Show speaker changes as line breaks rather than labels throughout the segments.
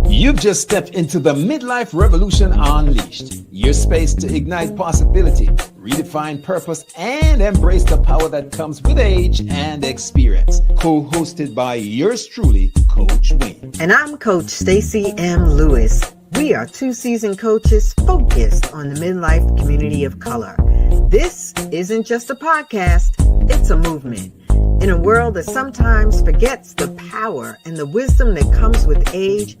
You've just stepped into the Midlife Revolution Unleashed, your space to ignite possibility, redefine purpose, and embrace the power that comes with age and experience. Co-hosted by yours truly, Coach Wayne.
And I'm Coach Stacy M. Lewis. We are two seasoned coaches focused on the midlife community of color. This isn't just a podcast, it's a movement. In a world that sometimes forgets the power and the wisdom that comes with age,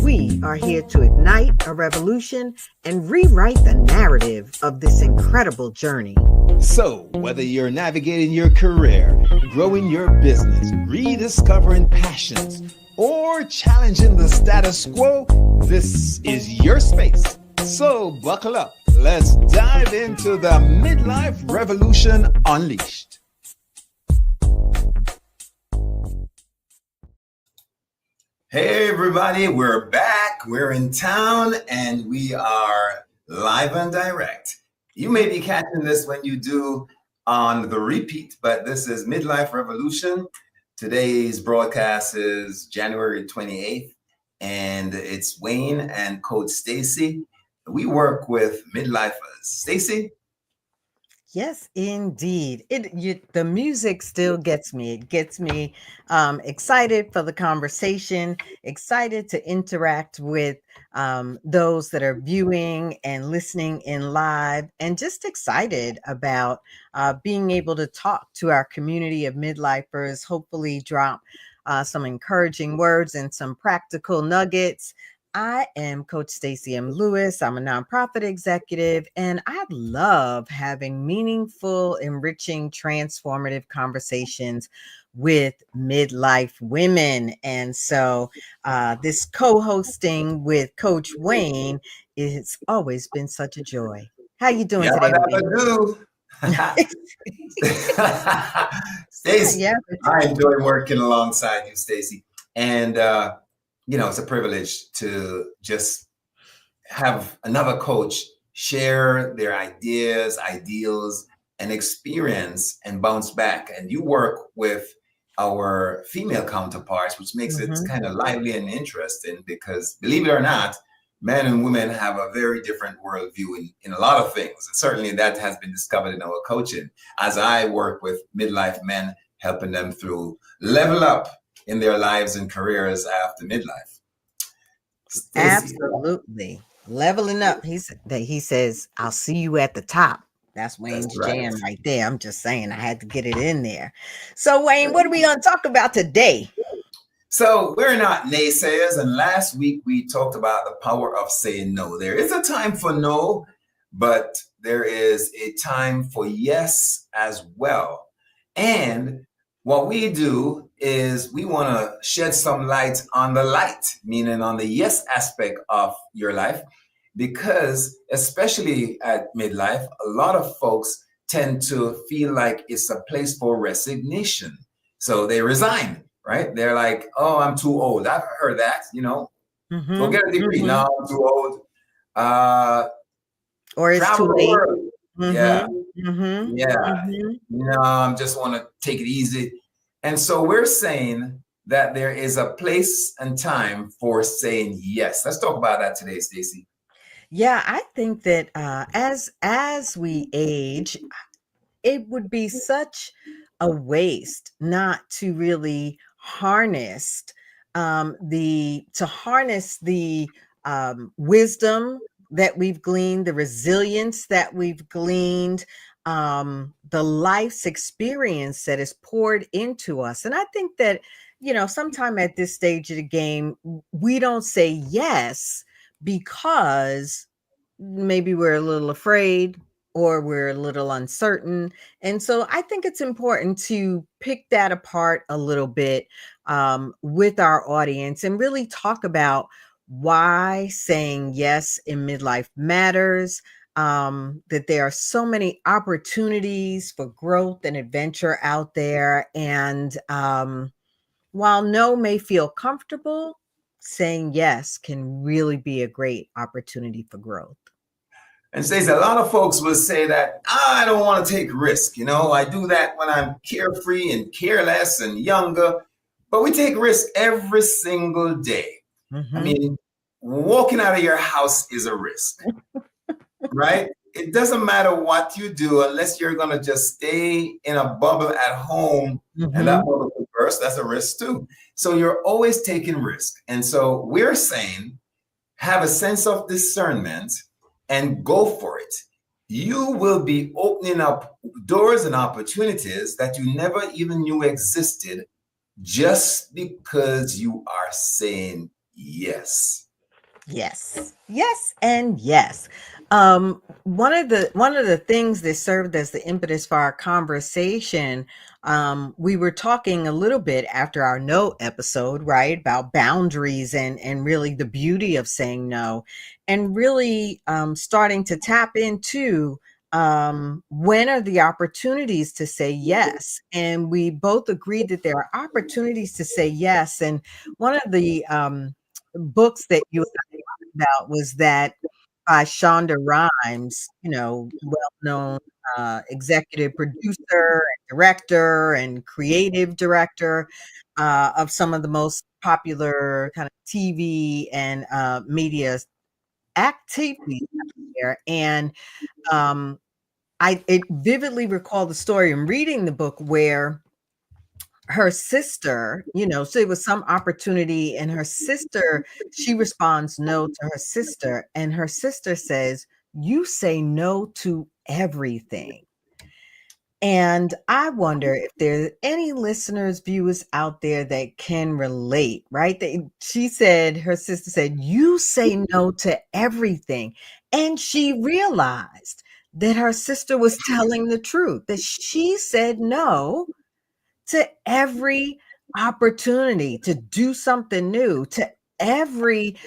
we are here to ignite a revolution and rewrite the narrative of this incredible journey.
So, whether you're navigating your career, growing your business, rediscovering passions, or challenging the status quo, this is your space. So, buckle up. Let's dive into the Midlife Revolution Unleashed. Hey everybody, we're back. We're in town and we are live and direct. You may be catching this when you do on the repeat, but this is Midlife Revolution. Today's broadcast is January 28th, and it's Wayne and Coach Stacy. We work with midlifers. Stacy?
Yes, indeed. The music still gets me. It gets me excited for the conversation, excited to interact with those that are viewing and listening in live, and just excited about being able to talk to our community of midlifers, hopefully drop some encouraging words and some practical nuggets. I am Coach Stacy M. Lewis. I'm a nonprofit executive, and I love having meaningful, enriching, transformative conversations with midlife women. And so this co-hosting with Coach Wayne has always been such a joy. How you doing today, Wayne?
Stacy, I enjoy working alongside you, Stacy. And it's a privilege to just have another coach share their ideas, ideals, and experience and bounce back. And you work with our female counterparts, which makes it kind of lively and interesting because, believe it or not, men and women have a very different worldview in a lot of things. And certainly that has been discovered in our coaching as I work with midlife men, helping them through level up in their lives and careers after midlife.
Stacy. Absolutely. Leveling up. He says, I'll see you at the top. That's Wayne's jam right there. I'm just saying I had to get it in there. So Wayne, what are we going to talk about today?
So we're not naysayers. And last week we talked about the power of saying no. There is a time for no, but there is a time for yes as well. And what we do is we want to shed some light on the light, meaning on the yes aspect of your life, because especially at midlife, a lot of folks tend to feel like it's a place for resignation. So they resign, right? They're like, oh, I'm too old. I've heard that, go get a degree. No, I'm too old.
Or it's too late.
Yeah. I just want to take it easy. And so we're saying that there is a place and time for saying yes. Let's talk about that today, Stacy.
Yeah, I think that as we age, it would be such a waste not to really harness the wisdom that we've gleaned, the resilience that we've gleaned, the life's experience that is poured into us. And I think that, sometime at this stage of the game, we don't say yes because maybe we're a little afraid or we're a little uncertain. And so I think it's important to pick that apart a little bit with our audience and really talk about why saying yes in midlife matters, that there are so many opportunities for growth and adventure out there. And while no may feel comfortable, saying yes can really be a great opportunity for growth.
And Stacey, a lot of folks will say that I don't want to take risk. I do that when I'm carefree and careless and younger, but we take risk every single day. I mean, walking out of your house is a risk, right? It doesn't matter what you do unless you're going to just stay in a bubble at home and that bubble could burst. That's a risk too. So you're always taking risk. And so we're saying, have a sense of discernment and go for it. You will be opening up doors and opportunities that you never even knew existed just because you are saying yes.
Yes, and yes. One of the things that served as the impetus for our conversation, we were talking a little bit after our no episode, right, about boundaries and really the beauty of saying no, and really starting to tap into when are the opportunities to say yes. And we both agreed that there are opportunities to say yes. And one of the books that you about was that by Shonda Rhimes, well-known executive producer and director and creative director of some of the most popular kind of TV and media activities out there. And it vividly recalled the story in reading the book where her sister, so it was some opportunity, and her sister, she responds no to her sister, and her sister says, "You say no to everything." And I wonder if there's any listeners, viewers out there that can relate, right? Her sister said, "You say no to everything." And she realized that her sister was telling the truth, that she said no to every opportunity to do something new, to every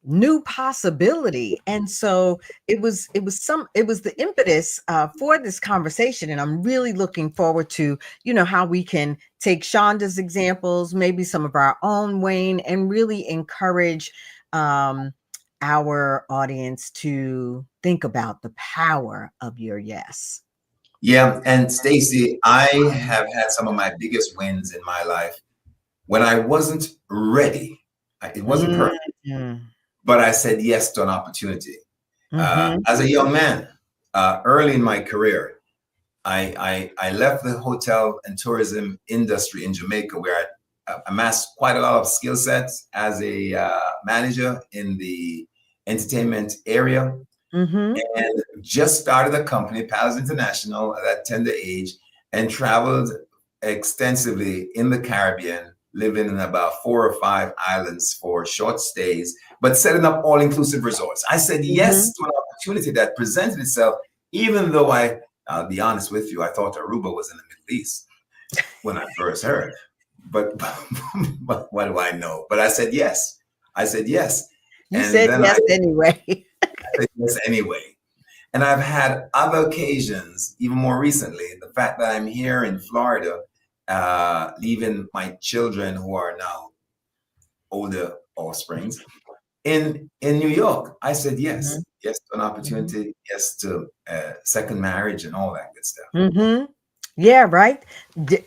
new possibility. And so it was the impetus for this conversation. And I'm really looking forward to, how we can take Shonda's examples, maybe some of our own, Wayne, and really encourage our audience to think about the power of your yes.
Yeah, and Stacy, I have had some of my biggest wins in my life when I wasn't ready. It wasn't perfect, but I said yes to an opportunity. As a young man, early in my career, I left the hotel and tourism industry in Jamaica, where I amassed quite a lot of skill sets as a manager in the entertainment area. And just started a company, Pals International, at that tender age, and traveled extensively in the Caribbean, living in about 4 or 5 islands for short stays, but setting up all-inclusive resorts. I said yes to an opportunity that presented itself, even though I'll be honest with you, I thought Aruba was in the Middle East when I first heard. But what do I know? But I said yes. I said yes.
You said yes anyway.
I said yes anyway. And I've had other occasions, even more recently, the fact that I'm here in Florida, leaving my children, who are now older offsprings, in New York. I said yes. Yes to an opportunity, yes to second marriage and all that good stuff.
Yeah, right.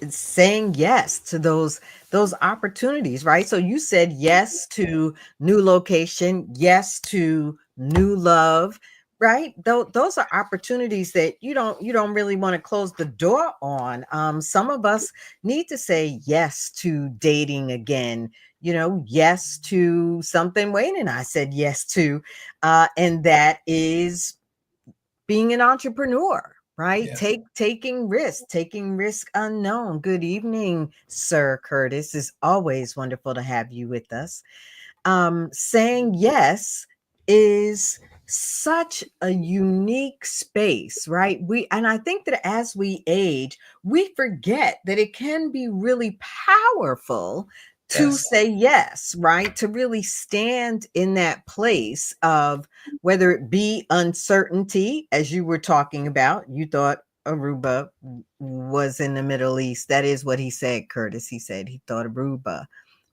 Saying yes to those opportunities, right? So you said yes to new location, yes to new love, right? Those are opportunities that you don't really want to close the door on. Some of us need to say yes to dating again. Yes to something Wayne and I said yes to, and that is being an entrepreneur, right?
Yes.
Taking risk unknown. Good evening, Sir Curtis. It's always wonderful to have you with us. Saying yes is such a unique space, right? And I think that as we age, we forget that it can be really powerful to say yes, right? To really stand in that place of whether it be uncertainty, as you were talking about. You thought Aruba was in the Middle East. That is what he said, Curtis. He said he thought Aruba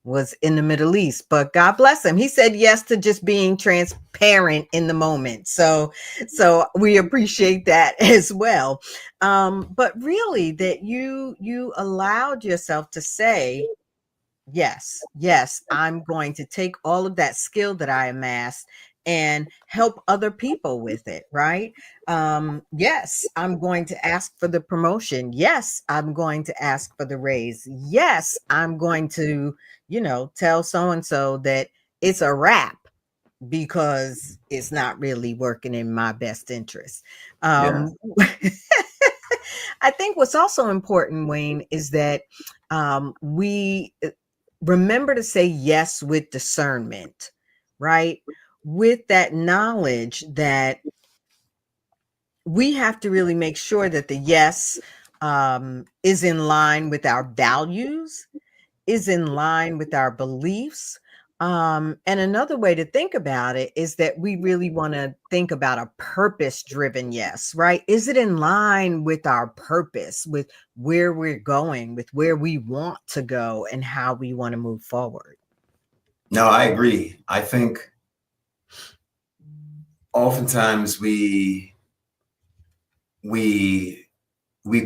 was in the Middle East, but God bless him. He said yes to just being transparent in the moment. So we appreciate that as well. But really that you allowed yourself to say, yes, I'm going to take all of that skill that I amassed and help other people with it, right? Yes, I'm going to ask for the promotion. Yes, I'm going to ask for the raise. Yes, I'm going to, tell so and so that it's a wrap because it's not really working in my best interest.
Yeah.
I think what's also important, Wayne, is that we remember to say yes with discernment, right? With that knowledge that we have to really make sure that the yes is in line with our values, is in line with our beliefs. And another way to think about it is that we really want to think about a purpose driven yes, right? Is it in line with our purpose, with where we're going, with where we want to go, and how we want to move forward?
No, I agree. I think oftentimes we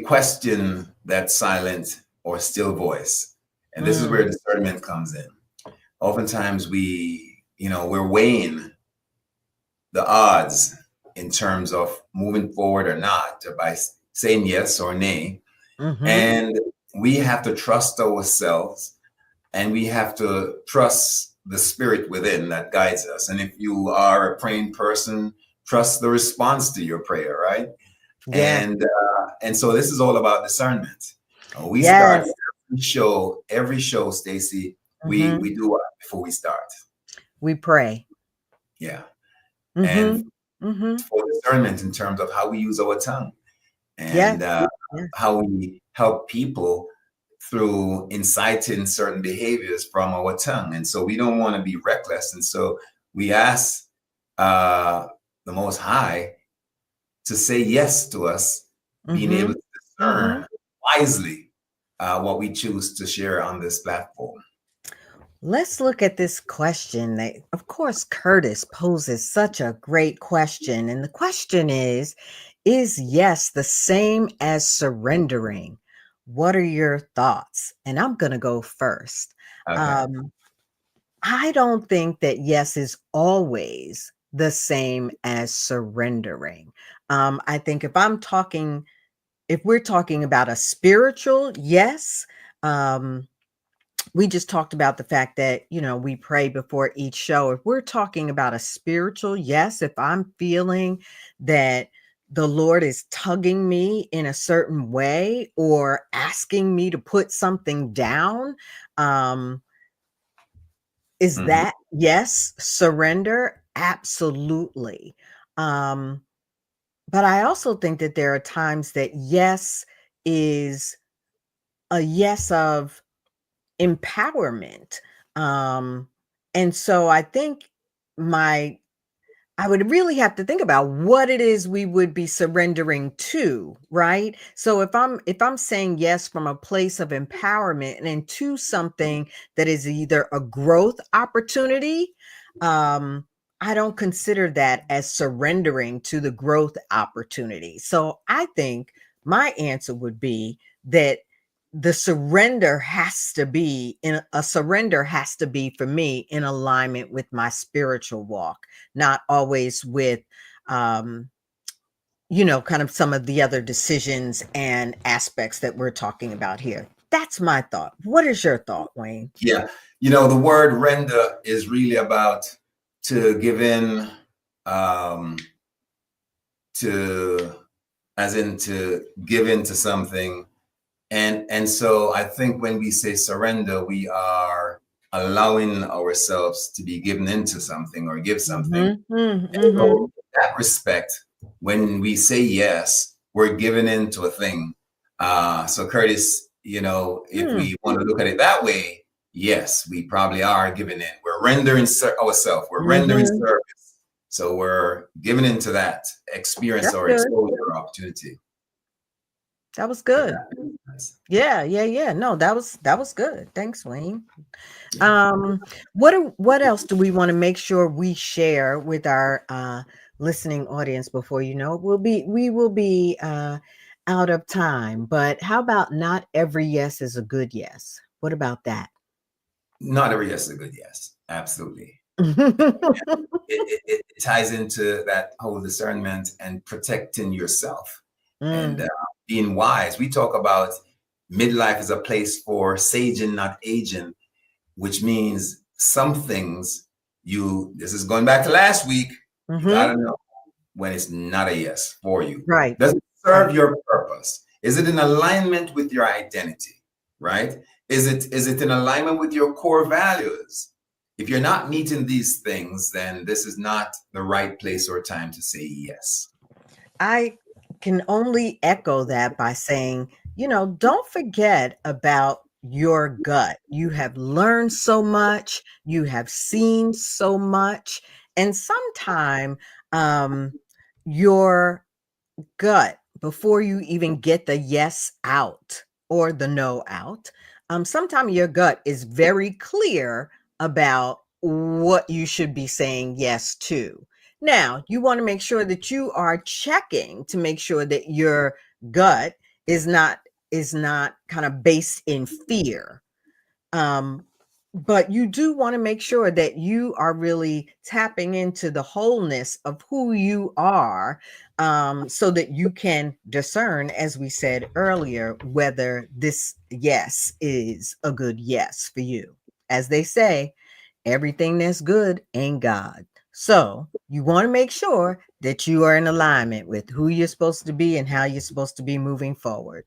question that silent or still voice, and this is where discernment comes in. Oftentimes we're weighing the odds in terms of moving forward or not by saying yes or nay. And we have to trust ourselves, and we have to trust the spirit within that guides us. And if you are a praying person, trust the response to your prayer, right?
Yeah.
And so this is all about discernment. We start
Yes.
every show, Stacy. We do what before we start?
We pray.
Yeah. And
Mm-hmm.
for discernment in terms of how we use our tongue,
Yes.
and how we help people through inciting certain behaviors from our tongue. And so we don't want to be reckless. And so we ask the Most High to say yes to us, being able to discern wisely what we choose to share on this platform.
Let's look at this question that, of course, Curtis poses such a great question. And the question is yes the same as surrendering? What are your thoughts? And I'm going to go first.
Okay.
I don't think that yes is always the same as surrendering. I think if we're talking about a spiritual yes, we just talked about the fact that, we pray before each show. If we're talking about a spiritual yes, if I'm feeling that the Lord is tugging me in a certain way or asking me to put something down, is that yes, surrender? Absolutely. But I also think that there are times that yes is a yes of empowerment. And so I think I would really have to think about what it is we would be surrendering to, right? So if I'm saying yes from a place of empowerment and into something that is either a growth opportunity, I don't consider that as surrendering to the growth opportunity. So I think my answer would be that the surrender has to be for me in alignment with my spiritual walk, not always with kind of some of the other decisions and aspects that we're talking about here. That's my thought. What is your thought, Wayne?
Yeah. The word render is really about to give in, to give into something. And so I think when we say surrender, we are allowing ourselves to be given into something or give something. So in that respect, when we say yes, we're given into a thing. So Curtis, if we want to look at it that way, yes, we probably are giving in. We're rendering ourselves. We're rendering service. So we're giving into that experience
That's
or
good.
exposure or opportunity.
That was good. Yeah. No, that was good. Thanks, Wayne.
Yeah.
Um, what else do we want to make sure we share with our listening audience before you know it? We will be out of time. But how about not every yes is a good yes? What about that?
Not every yes is a good yes. Absolutely. It ties into that whole discernment and protecting yourself and
Mm,
being wise. We talk about midlife is a place for saging, not aging, which means some things this is going back to last week, you got
mm-hmm.
to know when it's not a yes for you.
Right.
Does it
Right.
serve your purpose? Is it in alignment with your identity? Right? Is it in alignment with your core values? If you're not meeting these things, then this is not the right place or time to say yes.
I can only echo that by saying, don't forget about your gut. You have learned so much, you have seen so much, and sometime um, your gut before you even get the yes out or the no out. Sometimes your gut is very clear about what you should be saying yes to. Now, you want to make sure that you are checking to make sure that your gut is not kind of based in fear. um, but you do want to make sure that you are really tapping into the wholeness of who you are, so that you can discern, as we said earlier, whether this yes is a good yes for you. As they say, everything that's good ain't God. So you want to make sure that you are in alignment with who you're supposed to be and how you're supposed to be moving forward.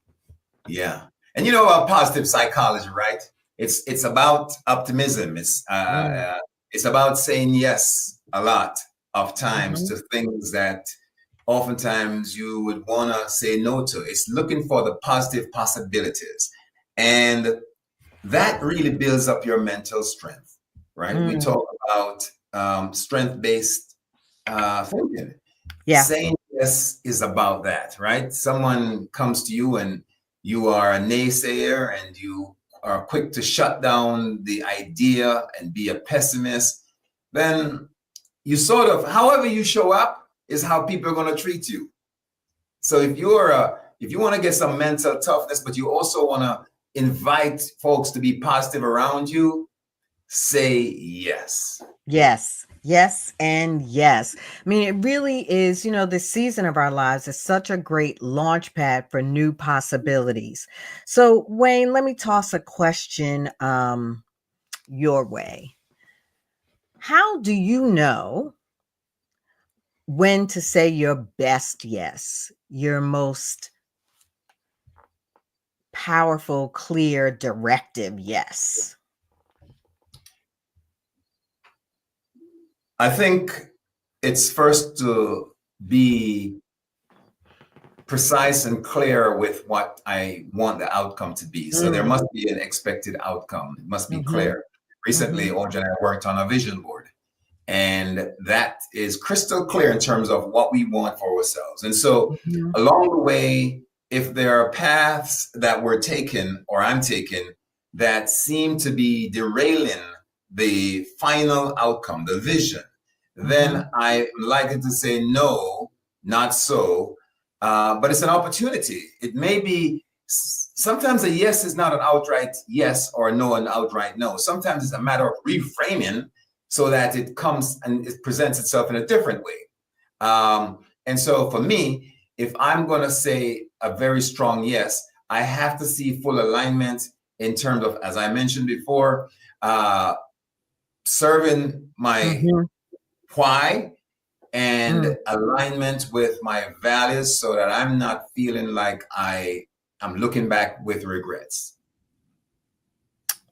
Yeah. And positive psychology, right? It's about optimism.
Mm,
It's about saying yes a lot of times
mhm,
to things that oftentimes you would want to say no to. It's looking for the positive possibilities. And that really builds up your mental strength, right? We
mm.
talk about strength-based thinking.
Yeah.
Saying yes is about that, right? Someone comes to you and you are a naysayer and you are quick to shut down the idea and be a pessimist, then you sort of, however you show up is how people are going to treat you. So if you want to get some mental toughness, but you also want to invite folks to be positive around you, say yes.
Yes, yes, and yes. I mean, it really is, this season of our lives is such a great launch pad for new possibilities. So, Wayne, let me toss a question your way. How do you know when to say your best yes, your most powerful, clear, directive yes?
I think it's first to be precise and clear with what I want the outcome to be. So there
Mm,
must be an expected outcome. It must be
mm-hmm,
clear. Recently,
mm-hmm,
Audrey and I worked on a vision board, and that is crystal clear in terms of what we want for ourselves. And so
mm-hmm,
along the way, if there are paths that we're taking or I'm taking that seem to be derailing the final outcome, the vision,
mm-hmm.
then I'm likely to say no, not so. But it's an opportunity. It may be sometimes a yes is not an outright yes or a no, an outright no. Sometimes it's a matter of reframing so that it comes and it presents itself in a different way. And so for me, if I'm going to say a very strong yes, I have to see full alignment in terms of, as I mentioned before, uh, serving my
Mm-hmm.
why and
Mm,
alignment with my values so that I'm not feeling like I'm looking back with regrets.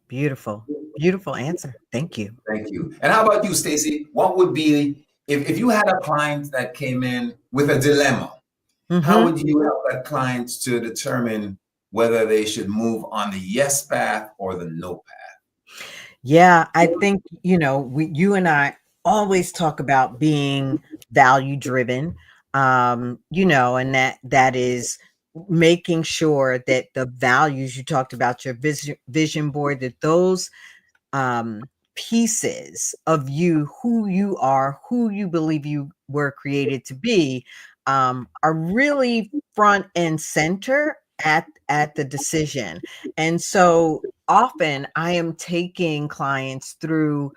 beautiful, beautiful answer. Thank you.
Thank you. And how about you, Stacy? What would be if you had a client that came in with a dilemma, how
Mm-hmm.
would you help that client to determine whether they should move on the yes path or the no
Yeah, I think, you and I always talk about being value driven, and that is making sure that the values you talked about, your vision board, that those pieces of you, who you are, who you believe you were created to be, are really front and center at the decision. And so often I am taking clients through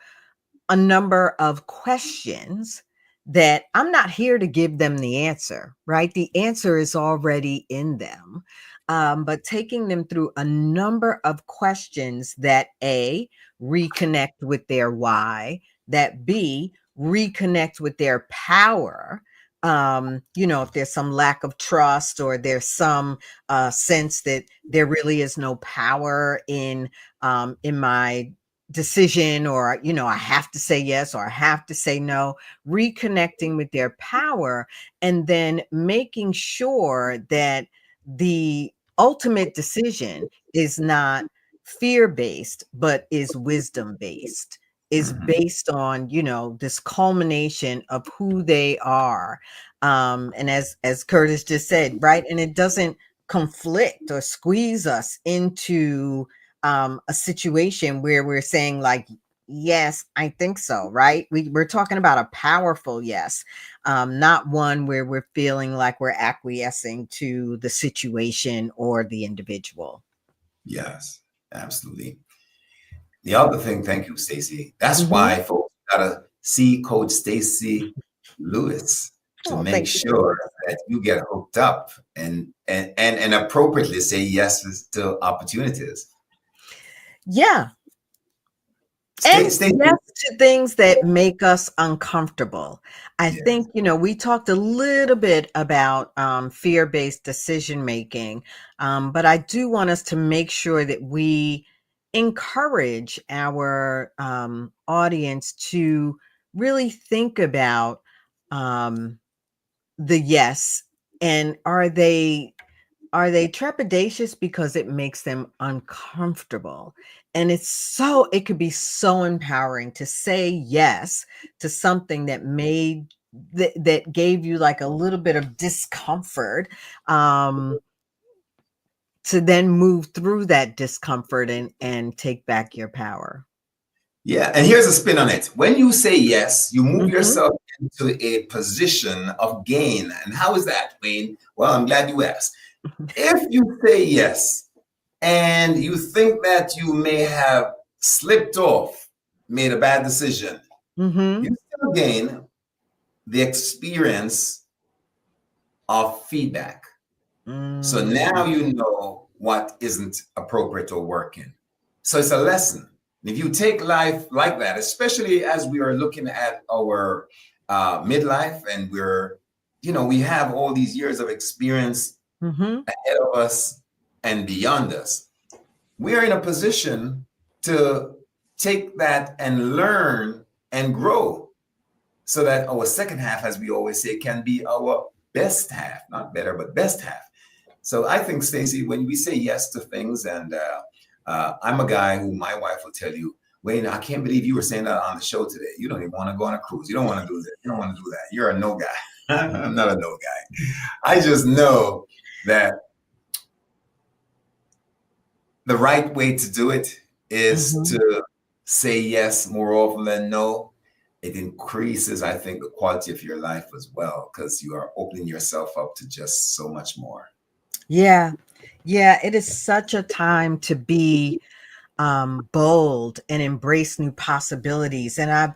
a number of questions that I'm not here to give them the answer, right? The answer is already in them. But taking them through a number of questions that A, reconnect with their why, that B, reconnect with their power. If there's some lack of trust or there's some sense that there really is no power in my decision, or I have to say yes or I have to say no, reconnecting with their power, and then making sure that the ultimate decision is not fear-based but is wisdom-based, is
Mhm.
based on this culmination of who they are. And as Curtis just said, right, and it doesn't conflict or squeeze us into a situation where we're saying like, yes, I think so, right? We're talking about a powerful yes, not one where we're feeling like we're acquiescing to the situation or the individual.
Yes, absolutely. The other thing, thank you, Stacy. That's
Mm-hmm.
why folks gotta see Coach Stacy Lewis to
Oh,
make
thank you,
sure
Curtis.
that you get hooked up and appropriately say yes to opportunities.
Yeah. And
Stacy,
yes to things that make us uncomfortable. I
yes,
think, we talked a little bit about fear-based decision making, but I do want us to make sure that we encourage our audience to really think about um, the yes, and are they trepidatious because it makes them uncomfortable? And it could be so empowering to say yes to something that gave you like a little bit of discomfort, um, to then move through that discomfort and take back your power.
yeah. And here's a spin on it. When you say yes, you move
Mhm.
yourself into a position of gain. And how is that, Wayne? Well, I'm glad you asked. If you say yes and you think that you may have slipped off, made a bad decision, you
Mhm.
still gain the experience of feedback. So now
Mm.
you know what isn't appropriate or working. So it's a lesson. If you take life like that, especially as we are looking at our midlife and we have all these years of experience
Mhm.
ahead of us and beyond us, we are in a position to take that and learn and grow so that our second half, as we always say, can be our best half, not better, but best half. So I think, Stacy, when we say yes to things, and I'm a guy who my wife will tell you, Wayne, I can't believe you were saying that on the show today. You don't even want to go on a cruise. You don't want to do this. You don't want to do that. You're a no guy. I'm not a no guy. I just know that the right way to do it is
Mhm.
to say yes more often than no. It increases, I think, the quality of your life as well, because you are opening yourself up to just so much more.
Yeah. Yeah, it is such a time to be bold and embrace new possibilities. And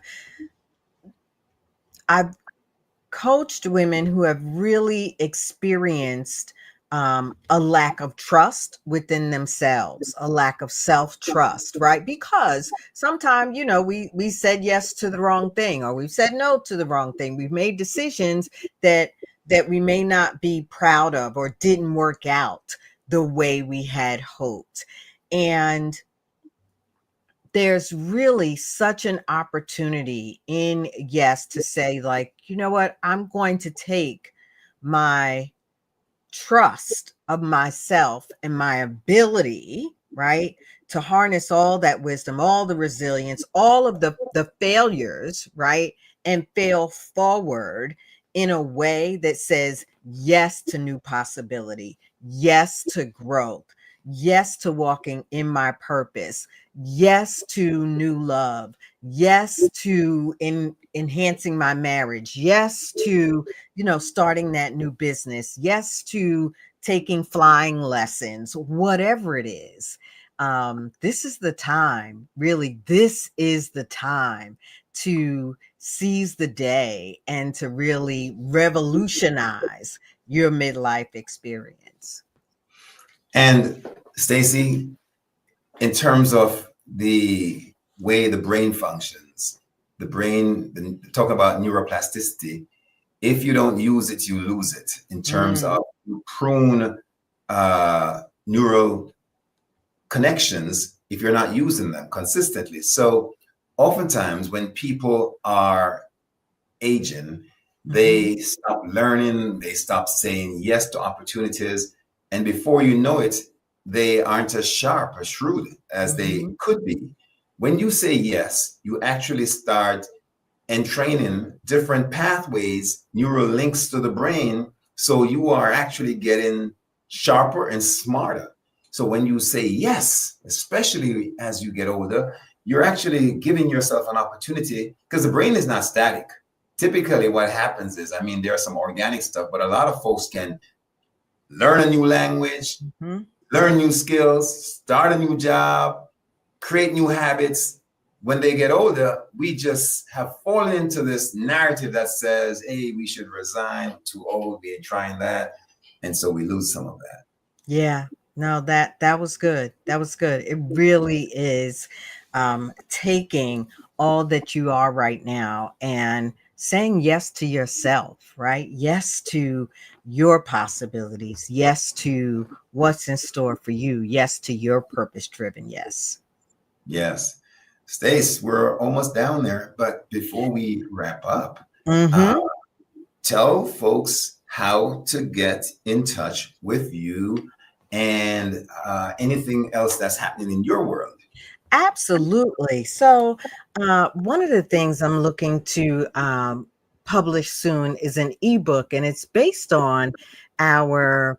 I've coached women who have really experienced a lack of trust within themselves, a lack of self-trust, right? Because sometimes, we said yes to the wrong thing, or we've said no to the wrong thing. We've made decisions that we may not be proud of or didn't work out the way we had hoped. And there's really such an opportunity in yes to say like, you know what, I'm going to take my trust of myself and my ability, right, to harness all that wisdom, all the resilience, all of the failures, right, and fail forward in a way that says yes to new possibility, yes to growth, Yes to walking in my purpose. Yes to new love. Yes to enhancing my marriage. Yes to, starting that new business. Yes to taking flying lessons, whatever it is. This is the time, really, this is the time to seize the day and to really revolutionize your midlife experience.
And Stacy, in terms of the way the brain functions, talking about neuroplasticity, if you don't use it, you lose it in terms
Mm.
of you prune neural connections if you're not using them consistently. So oftentimes when people are aging,
Mhm.
they stop learning, they stop saying yes to opportunities, and before you know it, they aren't as sharp or shrewd as they
Mhm.
could be. When you say yes, you actually start entraining different pathways, neural links to the brain, so you are actually getting sharper and smarter. So when you say yes, especially as you get older, you're actually giving yourself an opportunity because the brain is not static. Typically, what happens is, I mean, there's some organic stuff, but a lot of folks can learn a new language,
Mhm.
learn new skills, start a new job, create new habits. When they get older, we just have fallen into this narrative that says, hey, we should resign, too old, we ain't trying that. And so we lose some of that.
Yeah. No, that was good. That was good. It really is taking all that you are right now and saying yes to yourself, right? Yes to your possibilities. Yes to what's in store for you. Yes to your purpose driven yes.
Yes. Stace, we're almost down there. But before we wrap up, uh,
Mhm.
tell folks how to get in touch with you and anything else that's happening in your world.
Absolutely. So, one of the things I'm looking to publish soon is an ebook, and it's based on our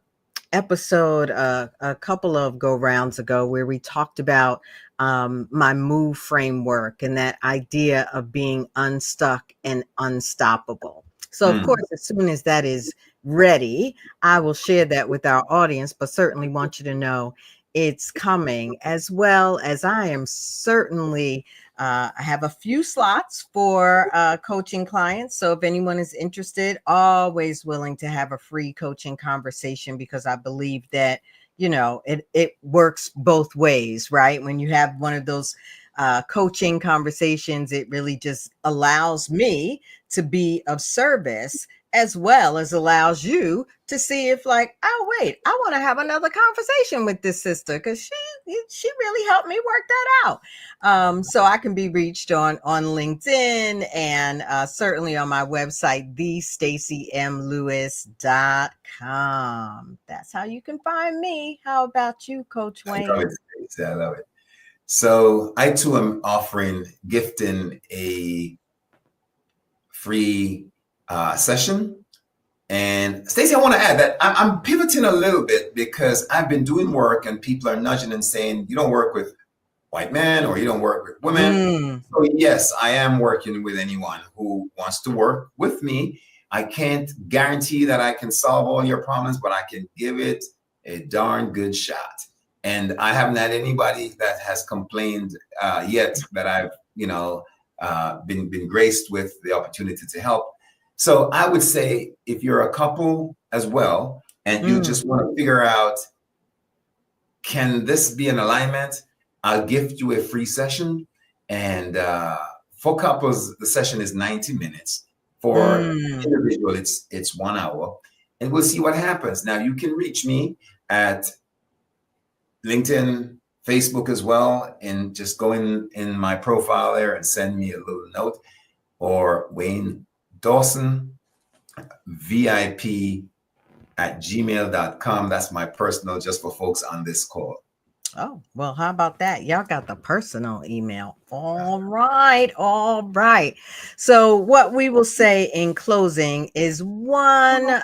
episode a couple of go rounds ago where we talked about my move framework and that idea of being unstuck and unstoppable. So, of
Mm,
course, as soon as that is ready, I will share that with our audience, but certainly want you to know it's coming, as well as I am certainly I have a few slots for coaching clients. So if anyone is interested, always willing to have a free coaching conversation, because I believe that, it works both ways, right? When you have one of those coaching conversations, it really just allows me to be of service, as well as allows you to see if, like, oh wait, I want to have another conversation with this sister because she really helped me work that out. So I can be reached on LinkedIn, and certainly on my website, thestacymlewis.com. That's how you can find me. How about you, Coach
I love
Wayne?
it, Stacy. I love it. So I too am offering gifting a free session. And Stacey, I want to add that I'm pivoting a little bit because I've been doing work and people are nudging and saying, you don't work with white men or you don't work with women.
Mm,
So yes, I am working with anyone who wants to work with me. I can't guarantee that I can solve all your problems, but I can give it a darn good shot. And I haven't had anybody that has complained yet that I've, been graced with the opportunity to help. So I would say if you're a couple as well, and you
mm,
just want to figure out, can this be an alignment? I'll gift you a free session. And for couples, the session is 90 minutes. For
mm.
individual, it's 1 hour. And we'll see what happens. Now you can reach me at LinkedIn, Facebook as well, and just go in my profile there and send me a little note, or Wayne Dawson, VIP at gmail.com. That's my personal, just for folks on this call.
Oh, well, how about that? Y'all got the personal email. All right. All right. So, what we will say in closing is one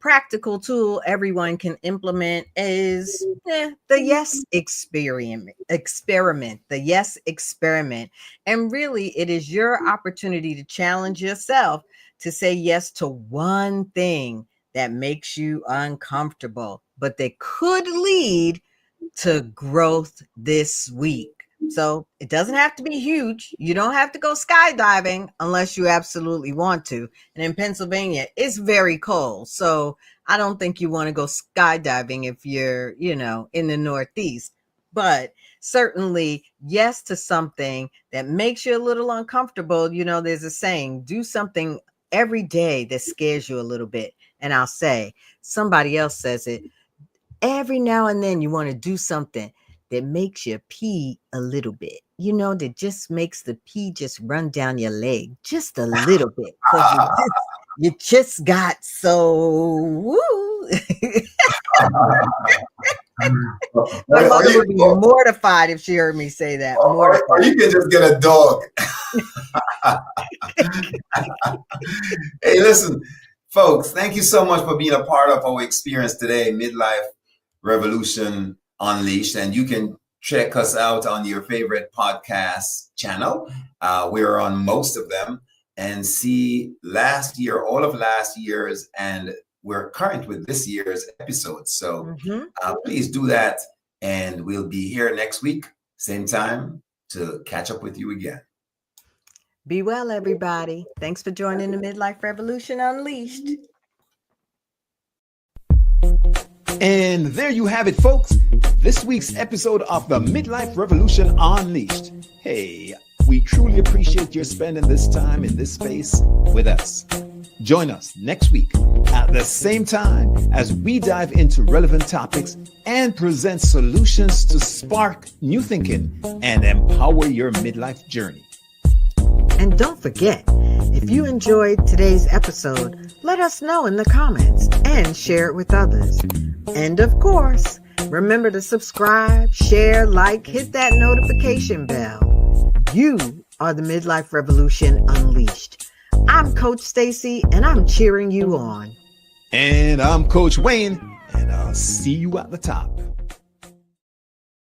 practical tool everyone can implement is the yes experiment, the yes experiment. And really, it is your opportunity to challenge yourself to say yes to one thing that makes you uncomfortable, but that could lead to growth this week. So it doesn't have to be huge. You don't have to go skydiving unless you absolutely want to. And in Pennsylvania, it's very cold. So I don't think you want to go skydiving if you're, in the Northeast. But certainly, yes to something that makes you a little uncomfortable. There's a saying, do something every day that scares you a little bit. And I'll say, somebody else says it, every now and then you want to do something that makes you pee a little bit, that just makes the pee just run down your leg just a little bit. Because you just got so woo. My mother would be mortified if she heard me say that.
Or you can just get a dog. Hey, listen, folks, thank you so much for being a part of our experience today, Midlife Revolution Unleashed. And you can check us out on your favorite podcast channel. We're on most of them, and see all of last year's, and we're current with this year's episodes. So please do that. And we'll be here next week, same time, to catch up with you again.
Be well, everybody. Thanks for joining the Midlife Revolution Unleashed.
And there you have it, folks. This week's episode of the Midlife Revolution Unleashed. Hey, we truly appreciate your spending this time in this space with us. Join us next week at the same time as we dive into relevant topics and present solutions to spark new thinking and empower your midlife journey.
And don't forget, if you enjoyed today's episode, let us know in the comments and share it with others. And of course, remember to subscribe, share, like, hit that notification bell. You are the Midlife Revolution Unleashed. I'm Coach Stacy, and I'm cheering you on.
And I'm Coach Wayne, and I'll see you at the top.